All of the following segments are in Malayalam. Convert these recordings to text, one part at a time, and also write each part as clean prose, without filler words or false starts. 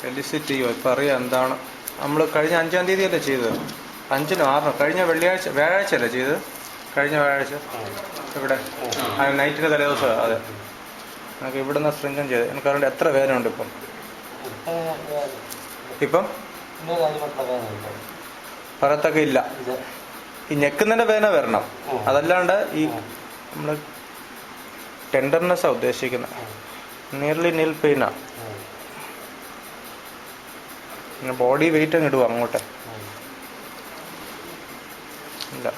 എലിസിറ്റ് ചെയ്യുമോ? ഇപ്പം അറിയാം എന്താണ്. നമ്മൾ കഴിഞ്ഞ 5-ാം തീയതിയല്ലേ ചെയ്തത്? 5-നോ 6-നോ? കഴിഞ്ഞ വ്യാഴാഴ്ച അല്ലേ ചെയ്തത്? കഴിഞ്ഞ വ്യാഴാഴ്ച ഇവിടെ നൈറ്റിന് തലേദിവസം. അതെ, നമുക്ക് ഇവിടുന്ന് ശൃംഗം ചെയ്ത്. എനിക്കറിയാം എത്ര വേദന ഉണ്ട് ഇപ്പം. ഇപ്പം പറയത്തൊക്കെ ഇല്ല. ഈ ഞെക്കുന്നതിൻ്റെ വേദന വരണം, അതല്ലാണ്ട് ഈ നമ്മൾ ടെൻഡർനെസ്സാണ് ഉദ്ദേശിക്കുന്നത്. നിയർലി നീൽ പെയിനാ. ബോഡി വെയിറ്റ് അങ്ങ് ഇടുക അങ്ങോട്ടെ. ഇല്ല,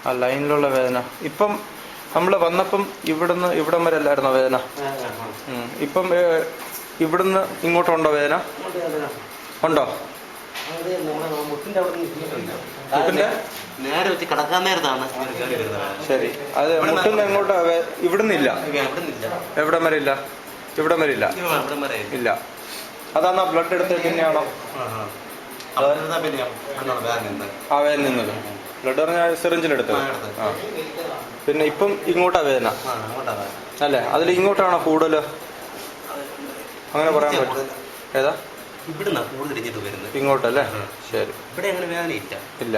ആ ലൈനിലുള്ള വേദന. ഇപ്പം നമ്മൾ വന്നപ്പം ഇവിടം വരെ അല്ലായിരുന്നോ വേദന? ഇപ്പം ഇവിടുന്ന് ഇങ്ങോട്ടുണ്ടോ വേദന? ഉണ്ടോ? മുട്ടിന്റെ നേരെ വെച്ച് കിടക്കാൻ നേരത്താണ്. ശരി, അത് മുട്ടുന്ന എങ്ങോട്ടാ? ഇവിടുന്നില്ല. എവിടം വരെ ഇല്ല? ഇവിടം വരെ ഇല്ല. ഇല്ല. അതാണോ ബ്ലഡ് എടുത്തത്? പിന്നെയാണോ ആ വേദന നിന്നത്? ബ്ലഡ് പറഞ്ഞാൽ സിറിഞ്ചിലെടുത്തത്. ആ, പിന്നെ ഇപ്പം ഇങ്ങോട്ടാ വേദന അല്ലേ? അതിൽ ഇങ്ങോട്ടാണോ കൂടുതൽ? അങ്ങനെ പറയാൻ പറ്റും. ഏതാ? ഇങ്ങോട്ടല്ലേ? ശരി, ഇവിടെ അങ്ങനെ വേദന ഇല്ല.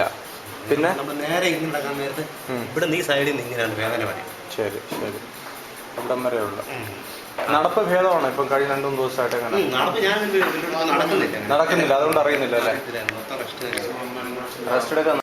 പിന്നെ നേരെ ഇങ്ങോട്ടാക്കാൻ നേരത്തെ ഇവിടെ ഈ സൈഡിൽ നിന്ന് ഇങ്ങനെയാണ് വേദന വരും. ശരി ശരി, അവിടം വരെ ഉള്ള നടപ്പ് ഭേദമാണോ ഇപ്പം? കഴിഞ്ഞ 2-3 ദിവസമായിട്ട് അങ്ങനെ നടക്കുന്നില്ല. അതുകൊണ്ട് അറിയുന്നില്ല അല്ലേ? റെസ്റ്റ് എടുക്കാൻ